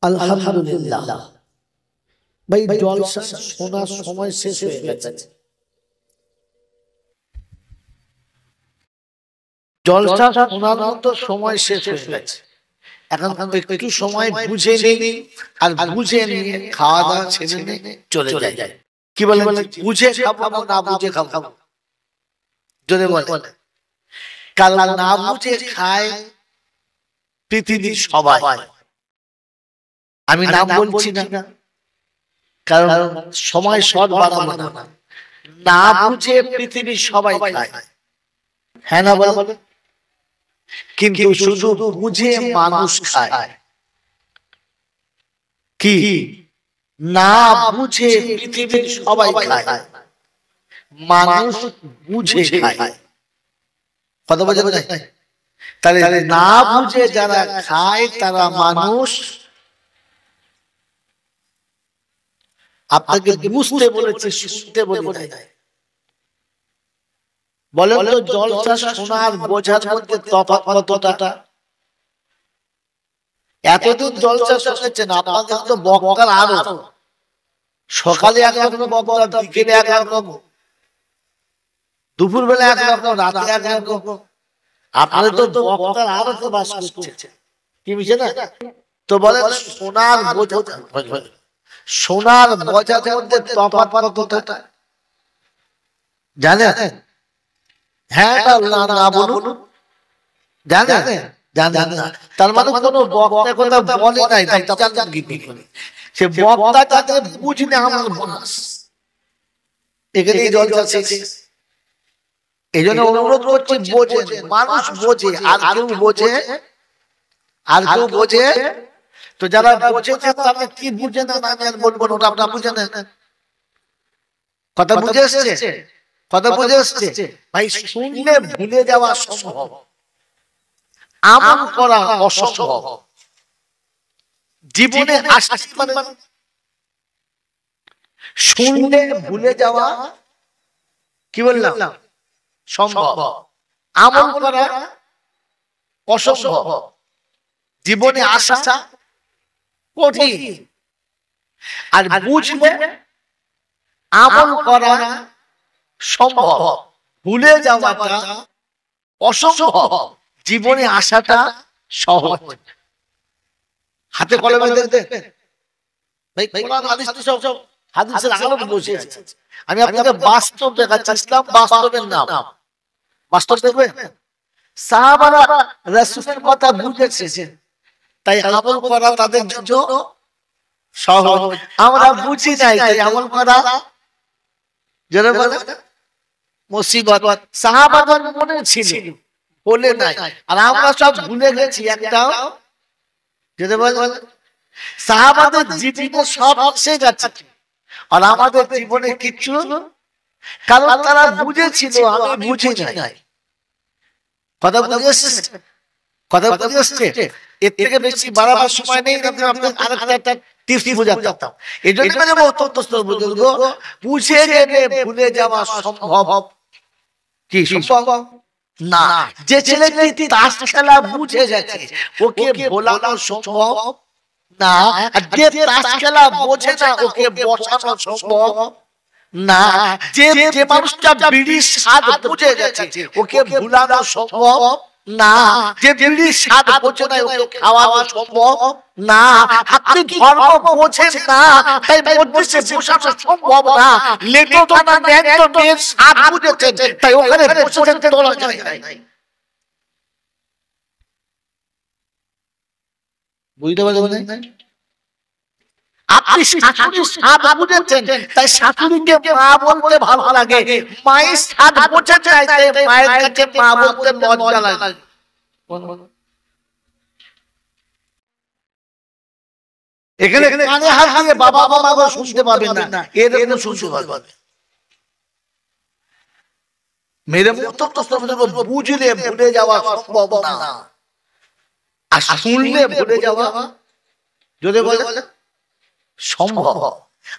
আলহামদুলিল্লাহ। ভাই জলসা শোনার সময় শেষ হয়ে গেছে, জলসা শোনার মতো সময় শেষ হয়ে গেছে। এখন একটু সময় বুঝে নিই, আর বুঝে নিয়ে খাওয়া দাওয়া ছেড়ে নিয়ে চলে যায়। কি বলে বুঝে খাবো না বুঝে খাবো? যদি বলে কাল না বুঝে খায় পৃথিবীর সবাই, আমি নাম বলছি না কারণ সময় শর্ট বাড়াবো না। না বুঝে পৃথিবীর সবাই খায়, হ্যাঁ না বলে? কিন্তু শুধু বুঝে মানুষ খায়। কি না বুঝে পৃথিবীর সবাই খায়, মানুষ বুঝে খায়। কথা বোঝা যায়? তাহলে না বুঝে যারা খায় তারা মানুষ। আপনাকে বুঝতে বলেছে, শুনতে বলে নাই। বলেন তো জলসা শোনার বোঝার মধ্যে তফাৎ কতটা? এতদিন জলসা শুনেছেন, আপনাদের তো বক্তার আরো সকালে একরকম বক্তা, বিকেলে একরকম, দুপুর বেলা একরকম, রাতে একরকম। আপনাদের তো বক্তার আরো তো বাস করছে, কি বুঝছে না? তো বলেন শোনার বোঝা, শোনার বোঝার মধ্যে তফাৎ কতটা জানেন? হ্যাঁ না বলুন, জানেন? জানেন না? তার মানে কোনো বক্তা কথা বলে নাই, সে বক্তা তাদের বুঝলে আমার বাস। এখানেই জলসা শেষ। এই জন্য অনুরোধ করছি, বোঝেন, মানুষ বোঝে, আর কেউ বোঝে, আর কেউ বোঝে। তো যারা বোঝেছে তারা কি বুঝে না আমি আর বলবো না, ওটা আপনারা বুঝে নেন। কথা বুঝে এসছে? কথা বুঝে এসছে? ভাই শুনলে ভুলে যাওয়া সম্ভব, আমল করা অসম্ভব। জীবনে আসতে মানে শুনলে ভুলে যাওয়া কি বললাম সম্ভব, আমল করা অসম্ভব। জীবনে আসা কঠিন, আর বুঝলে আমল করা সম্ভব। ভুলে যাওয়াটা অসম্ভব, জীবনে আসাটা সহজ। হাতে কলমে দেখতে ভাই কোরআন হাদিস তো সব হাদিসের আলোকে বসে আছে। আমি আপনাকে বাস্তব দেখাচ্ছিলাম, বাস্তবের নাম। বাস্তব দেখবেন, সাহাবারা রাসূলের কথা বুঝেছেন, তাই আমল করা তাদের জন্য সহজ। আমরা বুঝি নাই, তাই আমল করা যারা বলে মুসিবত। সাহাবাদের মনে ছিল, বলে নাই, আর আমরা সব ভুলে গেছি একটাও। যদি বলে সাহাবাদের জীবনে সব এসে গেছে, আর আমাদের জীবনে কিছু, কারণ তারা বুঝেছিল, আমি বুঝি নাই। কথা বুঝে এসছে? কথা বুঝে এসছে? এর থেকে বেশি বাড়াবার সময় নেই। আরেকটা টিপস বোঝাতাম। এই জন্য বুজুর্গ, বুঝে গেলে ভুলে যাওয়া সম্ভব কি সম্ভব না। যে ছেলেটি তাস খেলা বুঝে গেছে, ওকে ভোলানো সম্ভব না। আর যে তাস খেলা বোঝে না, ওকে বসানো সম্ভব না। যে মানুষটা বিড়ির স্বাদ বুঝে গেছে, ওকে ভুলানো সম্ভব না। যে বিড়ির স্বাদ বোঝে না, ওকে খাওয়ানো সম্ভব না। আপনি ধর্ম বোঝেন না, তাই মজলিসে বসানো সম্ভব না। লেটো দানা ন্যাংটো মেয়ের স্বাদ বুঝেছেন, তাই ওখানে বসে তোলা যায় না। বুঝতে পারছেন? আপনি শাশুড়ির স্বাদ বুঝেছেন, তাই শাশুড়িকে মা বলতে ভালো লাগে। মায়ের স্বাদ বোঝা যায়, তাই মায়ের কাছে মা বলতে লজ্জা লাগে। এখানে কানে হাত দিয়ে বাবা বাবা করে শুনতে পাবেন না, এরকম শুনতে পাবেন। মেরে মতো বুঝলে ভুলে যাওয়া সম্ভব না, আর শুনলে ভুলে যাওয়া যদি বলে সম্ভব।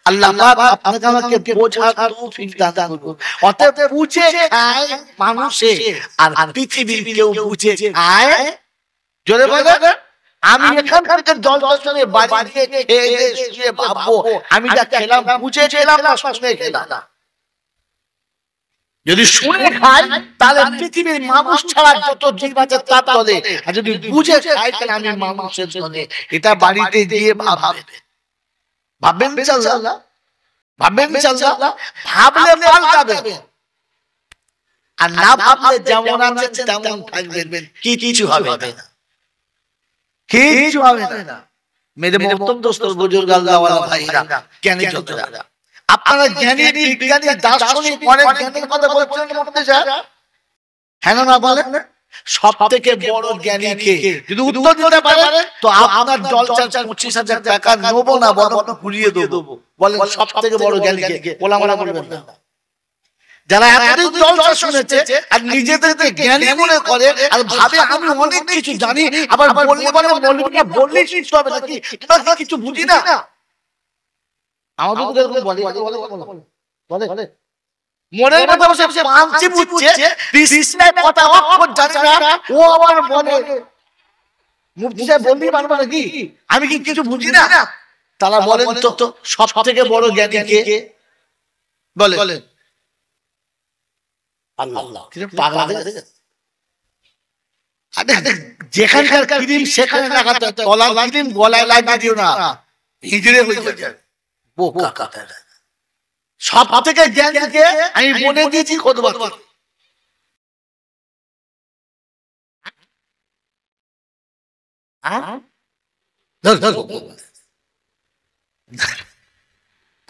আল্লাহ পাক আপনাকে আমাকে বোঝার তৌফিক দান করুন। অতএব বুঝে খায় মানুষে, আর পৃথিবীর কেউ বুঝে খায় যদি বলে আমি এখান থেকে জল দর্শনে বাড়ি গিয়ে খেয়ে শুয়ে ভাববো আমি যা খেলাম বুঝে খেলাম না শুনে খেলাম। যদি শুনে খাই তাহলে পৃথিবীর মানুষ ছাড়া যত জীব আছে তা তলে, আর যদি বুঝে খাই তাহলে আমি মানুষের জন্য। এটা বাড়িতে গিয়ে ভাববেন ইনশাআল্লাহ, ভাববেন ইনশাআল্লাহ, ভাবলে পাল্টাবে, আর না ভাবলে যেমন আছেন তেমন থাকবেন, কিছু হবে না, কিছু হবে না। মেরে মোহতরম দোস্ত বুজুর্গ আল্লাহ ওয়ালা ভাইরা, জ্ঞানী যতরা, আপনারা জ্ঞানী বিজ্ঞানী দার্শনিক অনেক জ্ঞানীর কথা বলছেন মধ্যে স্যার, হ্যাঁ না বলেন? সব থেকে বড় জ্ঞানী কে? যদি উত্তর দিতে পারে তো আপনার জলচার 25,000 টাকা নেবো না, বরং ঘুরিয়ে দেবো। বলেন সব থেকে বড় জ্ঞানী কে? ওলামারা বলবেন না। যারা এতদিন জলসা শুনেছে আর নিজেদেরকে জ্ঞানী মনে করে আর ভাবে আমি অনেক কিছু জানি, আবার বললে বলে মৌলবীরা বললেই শিখতে হবে নাকি, এটা কিছু বুঝি না। আমাদের বলে মনের মধ্যে বসে পাঁচি বুঝছে, বিষ্ণের কথা অক্ষর জানে না, ও আবার বলে মুফতি সাহেব বললেই পারবে নাকি, আমি কি কিছু বুঝি না। তারা বলেন তো সব থেকে বড় জ্ঞানী কে? বলেন আল্লাহ। যেখানকার ক্রিম সেখানে লাগাতে হয়, গলার ক্রিম গলায় লাগিয়ে দিও না, হিজড়ে হয়ে যাবে। সব থেকে জ্ঞানীকে আমি বলে দিয়েছি খোদবা।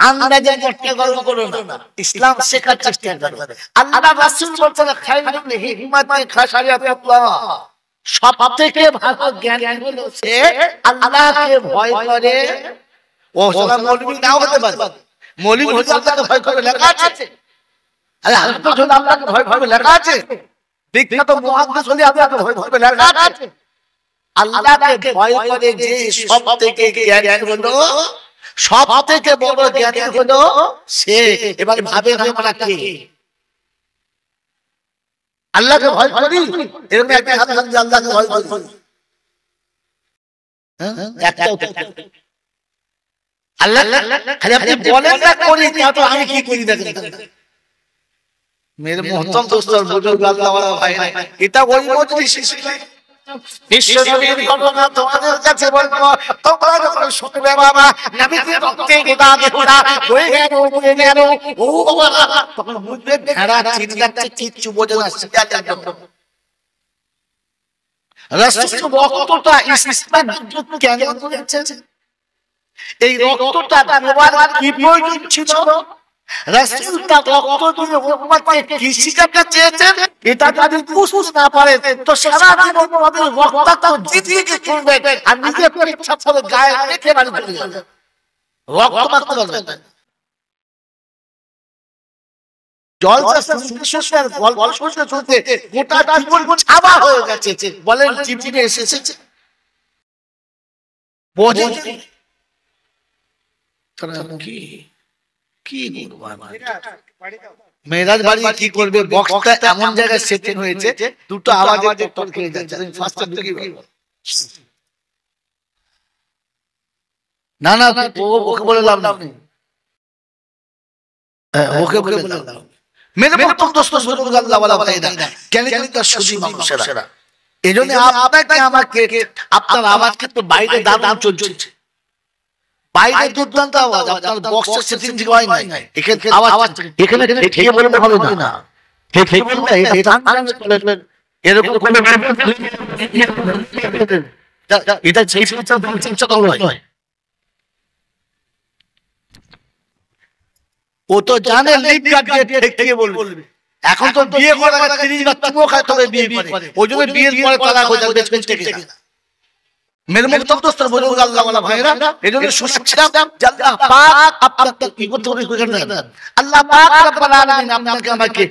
আন্দাজে একটা গল্প করো না, ইসলাম শেখার চেষ্টা করো। আল্লাহ রাসূল বলছেন খায়রুল হিকমাতি খাশিয়াতুল্লাহ, সব থেকে ভালো জ্ঞান হলো সে আল্লাহকে ভয় করে। ও সালাম মৌলবী নাও হতে পারে, মৌলবী হলে আল্লাহকে ভয় করে লেখা আছে, আরে হাজরত হলে আল্লাহকে ভয় করে লেখা আছে, বিখ্যাত মুহাদ্দিস হলে আল্লাহকে ভয় করে লেখা আছে। আল্লাহকে ভয় করে যে সব থেকে জ্ঞান হলো, সব থেকে বড় জ্ঞানী হলো সে। এবার ভাবে আমরা কে? আল্লাহকে ভয় করি, এরকম একটা হাত আল্লাহকে ভয় করি, একটাও আল্লাহ খালি আপনি বলেন না করি, তো আমি কি করি দেখেন। মেরে মোহতরম দোস্ত বুজুর্গ আল্লাহ ওয়ালা ভাইরা, এটা ওই মজলিস বিশ্বনবীর ঘটনা তোমাদের কাছে বলবো, তোমরা যখন শুনবে বাবা নবীজির রক্তে গোদাগে গোদা হয়ে গেল বলে গেল, ও বাবা তখন বুঝবে ভেড়া চিৎকারটা কিচ্ছু বোঝে না। রাসূল রক্তটা ইসলাম কেন দিয়েছে? এই রক্তটা দেওয়ার কি প্রয়োজন ছিল? রাসূল তা রক্ত দিয়ে উম্মতকে কি শিখাতে চেয়েছেন এটা যদি বুঝতে না পারে তো সারা জীবন আমাদের রক্তটা জিতিয়ে চলবে, আর নিজে পরীক্ষা করে গায়ে রেখে বাড়ি চলে যাবে, রক্ত মারতে পারবে না। জলসা শুনতে গল্প শুনতে গোটা জীবন ছাবা হয়ে গেছে। বলেন জীবনে এসেছে বোঝে কি কি মেরাজ বাড়ি কি করবে? বক্সটা এমন জায়গায় সেটিং হয়েছে দুটো আওয়াজে টক্কর খেয়ে যাচ্ছে। না না ওকে বলে লাভ নেই, ওকে বলে লাভ নেই। মেরে প্রথম দোস্ত বুজুর্গ আল্লাহ ওয়ালা ভাইরা, জ্ঞানী তার সুধী মানুষেরা, এজন্য আপনাকে আমাকে আপনার আওয়াজ কিন্তু বাইরে দাম চলছে, বাইরে দুর্দান্ত আওয়াজ, আপনার বক্সের সেটিং ঠিক হয় নাই, এখানে আওয়াজ এখানে ঠিক বলতে হবে না, ঠিক বলতে এটা এরকম করে এটা সেই সমস্যা নয়। ও তো জানে লিপ কাট দিয়ে ঠিক বলবে। এখন তো বিয়ে করা 30 বার তুমিও খায় তবে বিয়ে করে, ওই জন্য বিয়ের পরে তালাক হয়ে যাবে থেকে না। মেরে মুহতরম দোস্ত বুজুর্গ আল্লাহ ওয়ালা ভাইরা, এজন্য শুনছিলাম আল্লাহ পাক আপনাকে কি করতে হবে করেন। আল্লাহ পাক রব্বুল আলামিন আপনাকে আমাকে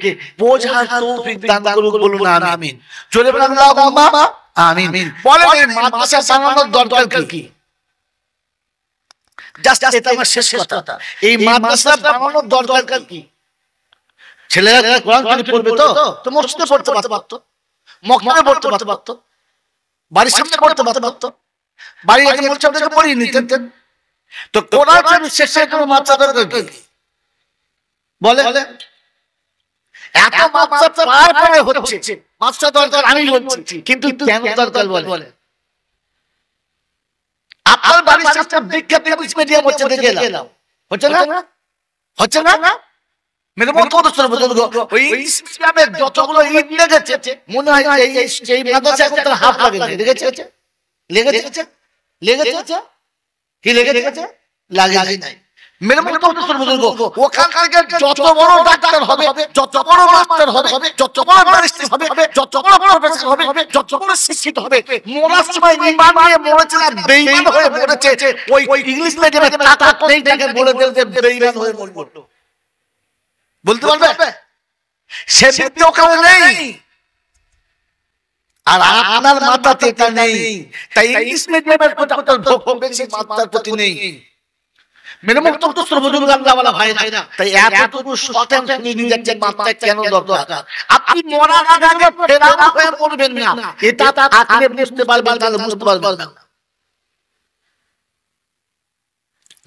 বোঝার তৌফিক দান করুন, বলুন আমিন। জোরে বলেন আল্লাহুম্মা আমিন। বলেন এই মাদ্রাসা বানানোর দরকার কি? জাস্ট এটা আমার শেষ কথা, এই মাদ্রাসা বানানোর দরকার কি? ছেলেরা কোরআন শরীফ পড়বে তো মসজিদে পড়তে পারতো, মক্তবে পড়তে পারতো, বাড়ির সামনে পড়তে পারতো, বাড়ি আছে বলছে আপনাকে পড়িয়ে নিতেন। তো কোরআন শেষে কোনো মাত্রা দরকার কি বলে? এত মাত্রা প্রায় প্রায় হচ্ছে, মাত্রা দরকার আমি বলছি, কিন্তু কেন দরকার বলে? আপনার বাড়ির সাথে বিজ্ঞান ইংলিশ মিডিয়াম হচ্ছে, দেখে এলাম, হচ্ছে না? হচ্ছে না? মেরে মতো ওই ইংলিশ মিডিয়ামে যতগুলো ইট লেগেছে মনে হয় এই মাদ্রাসায় এখন তার হাত লাগে, লেগেছে লেগেছে লেগেছে কি লেগেছে? লাগে নাই। মেরে মতো ওখানকার যত বড় ডাক্তার হবে, যত বড় মাস্টার হবে, যত বড় ব্যারিস্টার হবে, যত বড় প্রফেসর হবে, যত বড় শিক্ষিত হবে, মরার সময় ঈমান নিয়ে মরেছে না বেঈমান হয়ে মরেছে। ওই ইংলিশ মিডিয়ামে টাকা নেই, তাকে বলে দিতে বেঈমান হয়ে মরলো, বলতে পারবে? সে ব্যক্তি ওখানে নেই, আর আপনার মাথাতে এটা নেই। তাই ইংলিশ মিডিয়ামের প্রতি আপনার ভক্তি বেশি, মাত্রার প্রতি নেই। মেরে মুক্ত সর্বজনীন আল্লাহওয়ালা ভাইরা, তাই এতটুকু শতাং শুনে নিয়ে যাচ্ছেন মাত্রা কেন দরকার? আপনি মরার আগে ফেরার হয়ে পড়বেন না, এটা আপনি বুঝতে পারবেন, তাহলে বুঝতে পারবেন না।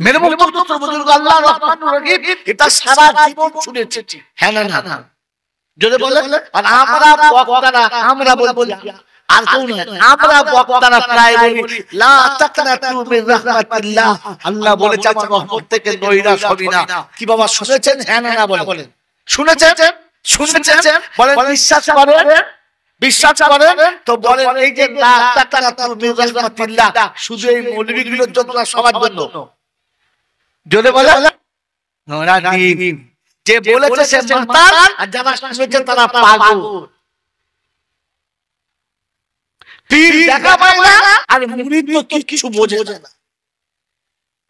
মেরে মুক্ত সর্বজনীন আল্লাহ রহমানুর রহিম, এটা সারা জীবন শুনেছি। হ্যাঁ না যদি বলে, আর আমরা বক্তারা আমরা বলবো, আর কেউ নয়, আমরা বক্তারা প্রায় বলি লা তাকনাতু মির রাহমাতিল্লাহ, আল্লাহ বলেছে আমার রহমত থেকে নৈরাশ হবি না। কি বাবা শুনেছেন? হ্যাঁ না বলেন, শুনেছেন? বলেন বিশ্বাস করেন তো বলেন, এই যে লা তাকনাতু মির রাহমাতিল্লাহ শুধু এই মৌলবীগুলোর জন্য না, সবার জন্য? যদি বলে ওরা দিন, যে বলেছে সে মাতাল, আর যারা শুনেছে তারা পাগল। পীর দেখা পায় না, আর মুরিদ তো কিছু বোঝে না।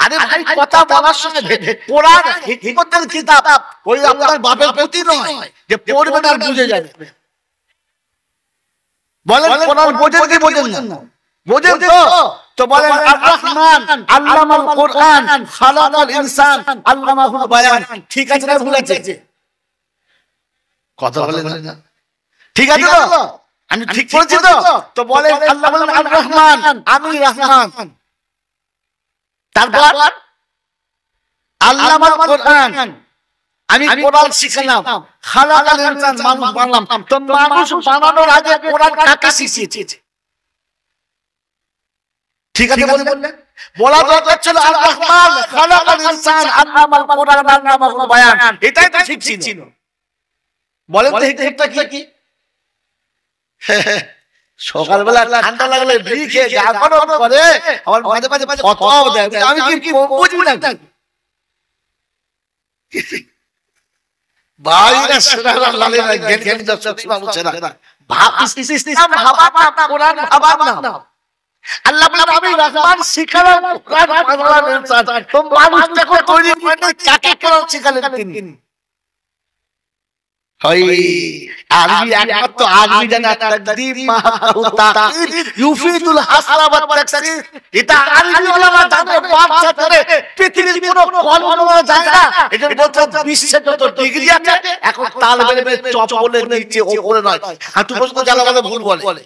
আরে ভাই, কথা বলার সময় কোরআন হিকমতের কিতাব, ওই আপনার বাপের প্রতি নয় যে পড়বেন আর বুঝে যাবে। বলেন কোরআন বোঝেন কি বোঝেন না? বোঝেন তো বলেন আর রহমান আল্লামাল কোরআন খালাকাল ইনসান আল্লামাহুল বায়ান। ঠিক আছে না ভুল আছে? কথা বলেন না, ঠিক আছে তো? আমি ঠিক বলছি তো? তো বলেন আল্লাহ বলেন আর রহমান, আমি রহমান। তারপর আল্লামাল কোরআন, আমি কোরআন শিখালাম। খালাকাল ইনসান, মানুষ বানালাম। তো মানুষ বানানোর আগে কোরআন কাকে শিখিয়েছে? ঠিক আছে বললেন, বলা দরকার ছিল আর রহমান খালাকাল ইনসান আল্লামাল কোরআন আল্লামাহুল বায়ান, এটাই তো ঠিক ছিল। বলেন তো হিকমতটা কি? সকালবেলা ঠান্ডা লাগলে বিড়ি খেয়ে গা গরম করে, আমার মাঝে মাঝে ফতোয়াও দেয়, আমি কি বুঝবি না? বাইরে সেরা লালে জ্ঞান দর্শক বুঝছে না। ভাব ইসলাম ভাবা না, কোরআন ভাবা না। আল্লাহ বলেন আমি রহমান শিখালাম, কোরআন বানালাম ইনসান। তো মানুষটাকে তৈরি করে কাকে কোরআন শিখালেন তিনি? আরবি একমাত্র আরবি জানা, তাকদীর মাহু তাকির ইউফিদুল হাসরা ওয়া তাকসির, এটা আরবি ওলামা জানে। বাচ্চা করে পৃথিবীর কোনো কলমা জানে না। এটা বলতে বিশ্বে যত ডিগ্রি আছে, এখন তালবেলের চপলের নিচে উপরে নয়, হাঁটু পর্যন্ত জানা বলে ভুল বলে।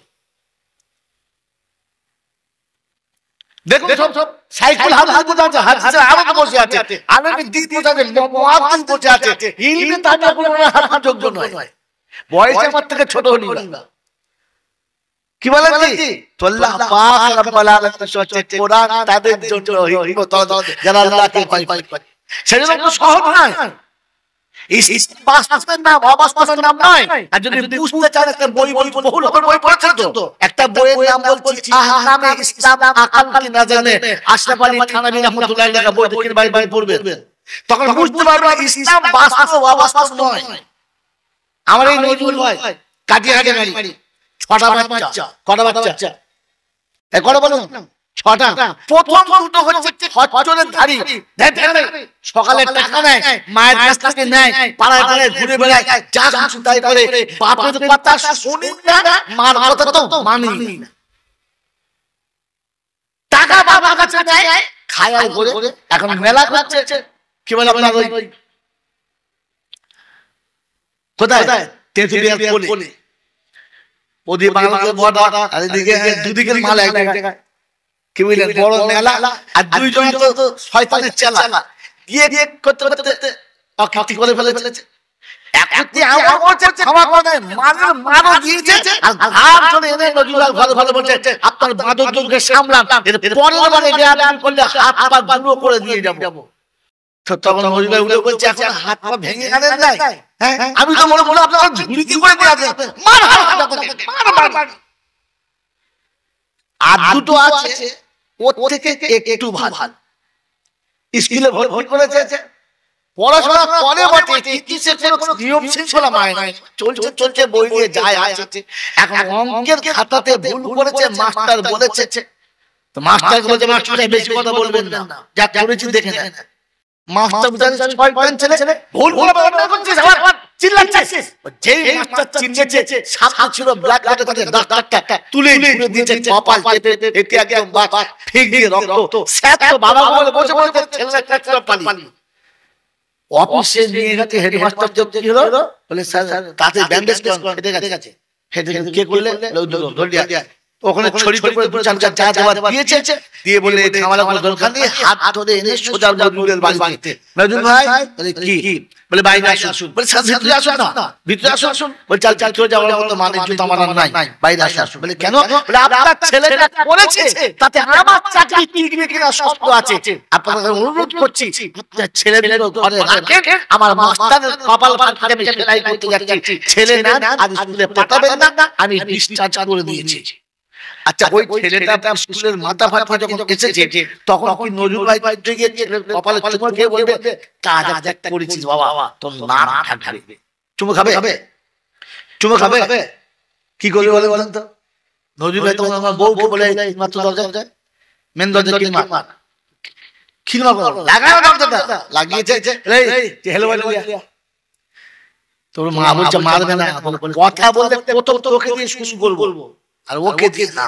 দেখুন সব সাইকেল হাদিস বোঝা আছে, হাদিসের আরো বসে আছে, আলেমের দিক বোঝা আছে, মুআদ্দিস বসে আছে, ইলমে তাজা কোনো হাত যোগ্য নয়। বয়সে আমার থেকে ছোট হলি না। কি বলেন কি? তো আল্লাহ পাক রব্বুল আলামিন সত্যি কোরআন তাদের জন্য হিকমত, যারা আল্লাহকে ভয় করে। সেজন্য তো সহজ নয়। বাস্তবের নাম অবাস্তবের নাম নয়। আর যদি বুঝতে চান, একটা বই বই পড়েছেন তো? একটা বইয়ের নাম বলছি আহকামে ইসলাম আকাল কি না জানে, আশরাফ আলী থানভী রাহমাতুল্লাহ আলাইহি লেখা বই, দেখেন ভাই পড়বেন, তখন বুঝতে পারবেন ইসলাম বাস্তব অবাস্তব নয়। আমার এই নজরুল ভাই কাটিয়াহাটে বাড়ি, 6টা বাচ্চা। কটা বাচ্চা? কটা বলুন? 6টা। প্রথম দুটো হচ্ছে হজরের ধারি, সকালে টাকা নেয়, মায়ের কাছ থেকে নেয়, পাড়ায় পাড়ায় ঘুরে বেড়ায়, যা কিছু তাই করে। বাপের কথা শুনি না, মার কথা তো মানি না। টাকা বাবার কাছে নেয়, খায় আর ঘুরে। এখন মেলা করছে, কি বলে আপনার ওই কোথায় তেঁতুলিয়ার কোলে, ওদিকে বাংলাদেশের বর্ডার, আর এদিকে দুদিকের মাল এক জায়গায়। কি বুঝলেন, বড় মেলা, আর দুইজন তো শয়তানের চেলা গিয়ে গিয়ে করতে করতে অকৃতি করে ফেলেছে। আপনার বাঁদর দুর্গে সামলাম, পরের বারে করলে হাত পা গুঁড়ো করে দিয়ে যাবো। তখন নজরুল উঠে বলছে, এখন হাত পা ভেঙে গেলেন নাই? আমি তো মনে করলো আপনার ঝুড়ি করে দিয়ে আসবেন। আর দুটো আছে ওর থেকে একটু ভালো, স্কুলে ভর্তি করেছে, পড়াশোনা করে বটে, কিসের কোনো নিয়ম শৃঙ্খলা মানে নাই, চলছে চলছে বই নিয়ে যায় আসছে। এখন অঙ্কের খাতাতে ভুল করেছে, মাস্টার বলেছে, তো মাস্টার বলেছে মাস্টার বেশি কথা বলবেন না, যা করেছি দেখে নেন। মাস্টার বুঝাতে শয়তান ছেলে ভুল করে বলতে করছিস, আবার চিল্লাচ্ছিস। যেই মাস্টার চিল্লেছে, সাথে ছিল ব্ল্যাক কাটে কাটে ডাক্তারটা তুলে তুলে দিয়েছে কপাল কেটে, এতে একদম বাত ফেক দিয়ে রক্ত স্যাত তো বাবা বলে বসে বসে ছেলেটা কাটলো পালি। অফিসে নিয়ে গেছে হেডমাস্টার, জব কি হলো বলে স্যার তাতে ব্যান্ডেজ কেটে গেছে। হেড কে করলে ধরিয়া ওখানে ছড়িয়ে করে দু চার চা দেওয়া দিয়েছে, দিয়ে বলে ঝামেলা করার দরকার নেই, হাত ধরে এনে সোজা নজরুলের বাড়িতে। নজরুল ভাই বলে কি, বলে বাইরে আসুন, বলে স্যার ভিতরে আসুন না, ভিতরে আসুন, বলে চাল চাল চলে যাওয়ার মতো মানে জুতো আমার নাই, বাইরে আসুন। বলে কেন? বলে আপনার ছেলেটা করেছে তাতে আমার চাকরি টিকবে কিনা সন্দেহ আছে, আপনাদের অনুরোধ করছি আপনার ছেলেগুলো ঘরে রাখেন, আমার মাস্টারের কপাল ফাটতে আমি সেলাই করতে যাচ্ছি, ছেলে না আর স্কুলে পাঠাবেন না, আমি ডিসচার্জ করে দিয়েছি। আচ্ছা, ওই ছেলেটা স্কুলের মাথা ফাটা যখন এসেছে, তখন কি নজরুল ভাই গিয়ে কপালে চুমো খেয়ে বলবে কাজ একটা করেছিস বাবা, তোর নাম থাকবে, চুমো খাবে, চুমো খাবে, কি করবে বলে বলেন তো? নজরুল ভাই তখন আমার বউকে বলে মাত্র দরজা মেন দরজা খিলমা লাগিয়েছে, হেলো তোর মা বলছে মারবে না, কথা বললে প্রথম তোকে দিয়ে শুরু করবো, আর ওকে দিয়ে না।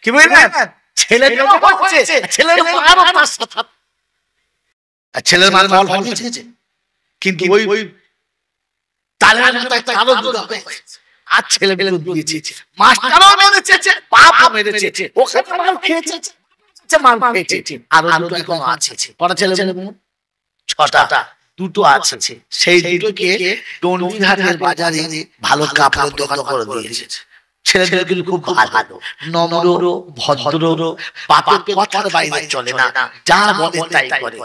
কি বুঝলেন? ছেলের ছেলের মার বল হয়েছে, কিন্তু ওই তালের একটা কালো দুধ আর ছেলে দিয়েছে, মাস্টারও মেরেছে, বাপও মেরেছে, ওখানে মাল খেয়েছে, মাল খেয়েছে, আর দুটো এখন আছে। কটা ছেলে? ছটা, দুটো আছে। সেই দুটোকে টন্ডিঘাটের বাজারে ভালো কাপড়ের দোকান করে দিয়েছে। ছেলেদের কিন্তু খুব ভালো, নম্র, ভদ্র, বাপের কথার বাইরে চলে না, যা বলে তাই করে,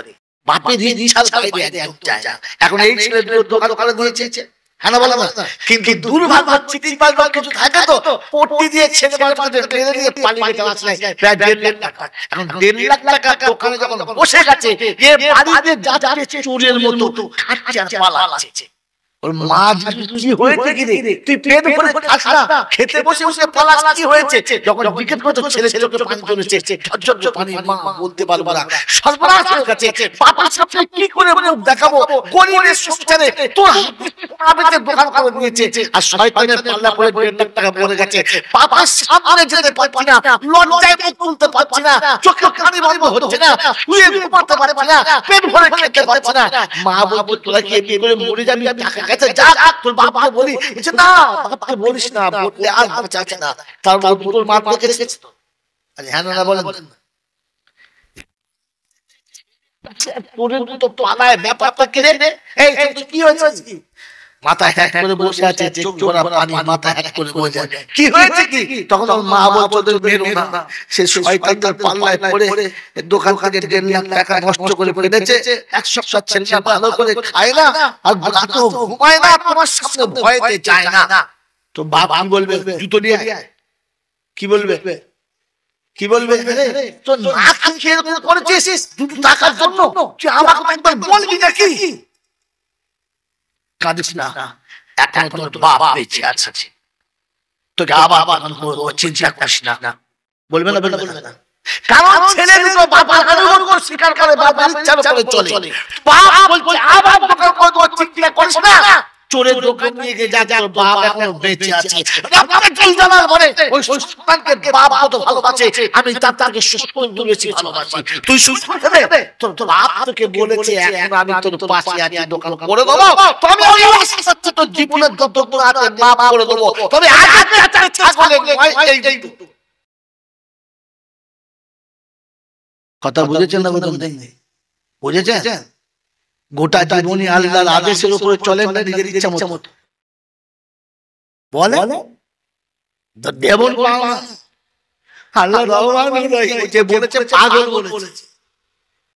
বাপের ইচ্ছার বাইরে একদম যায় না। এখন এই ছেলেদের দোকান করে দিয়েছে, হ্যাঁ না বলে না, কিন্তু দুর্ভাগ্য চিটিং বাজ কিছু থাকে তো পট্টি দিয়ে ছেলে বাচ্চাদের টেনে দিয়ে পালিয়ে গেছে, আসলে প্রায় 1.5 লাখ টাকা। এখন 1.5 লাখ টাকা দোকানে যখন বসে গেছে, এ বাড়িতে যাচ্ছে চোরের মতো খাচ্ছে আর পালাচ্ছে। ওর মা কি হয়েছে কি রে, তুই পেট ভরে খাস না, খেতে বসে বসে পালাস, কি হয়েছে? যখন জিজ্ঞেস করতে ছেলে চোখে পানি চলেছে, ঝরঝর পানি, মা বলতে পারবো না, সর্বনাশ হয়ে গেছে, বাবার সামনে কি করে দেখাবো, গরিবের সংসারে তোর হাতে দোকান করে দিয়েছে, আর শয়তানের পাল্লা পড়ে 1.5 লাখ টাকা পড়ে গেছে, বাবার সামনে যেতে পারছি না, লজ্জায় মুখ খুলতে পারছি না, চোখে পানি বন্ধ হচ্ছে না, শুয়ে ঘুমাতে পারছি না, পেট ভরে খেতে পারছি না। মা বলতো তোরা কি এমনি করে মরে যাবি, টাকা গেছে, যা তোর বাবাকে বলি, না বাবাকে বলিস না, বললে আর বাঁচাচ্ছে না, তারপর তোর মা দেখেছে তো, আরে হ্যাঁ না বলেন, তোর তো পালায় ব্যাপারটা কে রে, এই কি হয়েছে? মাথায় হ্যাক করে বসে আছে, চোখ ভরা পানি, মাথায় হ্যাক করে বসে আছে, কি হয়েছে কি? তখন মা বলতো বেরো না, সে শয়তানের পাল্লায় পড়ে দোকান থেকে 1.5 লাখ টাকা নষ্ট করে ফেলেছে, 1 সপ্তাহ ছেলে ভালো করে খায় না, আর রাতেও ঘুমায় না, তোমার সামনে ভয়তে যায় না। তো বাপ কি বলবে? জুতো নিয়ে আয়, কি বলবে? কি বলবে? তো না খেয়ে করেছিস দুটো টাকার জন্য, তুই আমাকে একবার বলবি নাকি? কাঁদিস না, এখন তোর বাবা বেঁচে আছে, তোকে আবার চিন্তা করিস না, বলবে না, বলবে না, কারণ ছেলে দুটো বাবার অনুগত স্বীকার করে, বাবার ইচ্ছার উপরে চলে। বাপ বলছে আবার তোকে কোনো চিন্তা করিস না, চোরের দোকান নিয়ে গিয়ে যা, তোর বাপ এখন বেঁচে আছে, আপনাকে কি জানার পরে ওই সন্তানকে বাপ কত ভালোবাসে, আমি তাকে সুস্থ তুলেছি, ভালোবাসি, তুই সুস্থ হবে, তোর বাপ তোকে বলেছে এখন আমি তোর পাশে আছি, দোকান করে দেবো, তবে ওই আশা তোর জীবনের যত আছে বাপ করে দেবো, তবে আগে ছাগলের এই কথা বুঝেছেন না বুঝেন? বুঝেছেন? গোটা জীবনী আল্লাহর আদেশের উপরে চলেন না নিজের ইচ্ছা মতো বলে তো দেবন পাওয়া আল্লাহ রহমান যে বলেছে পাগল বলেছে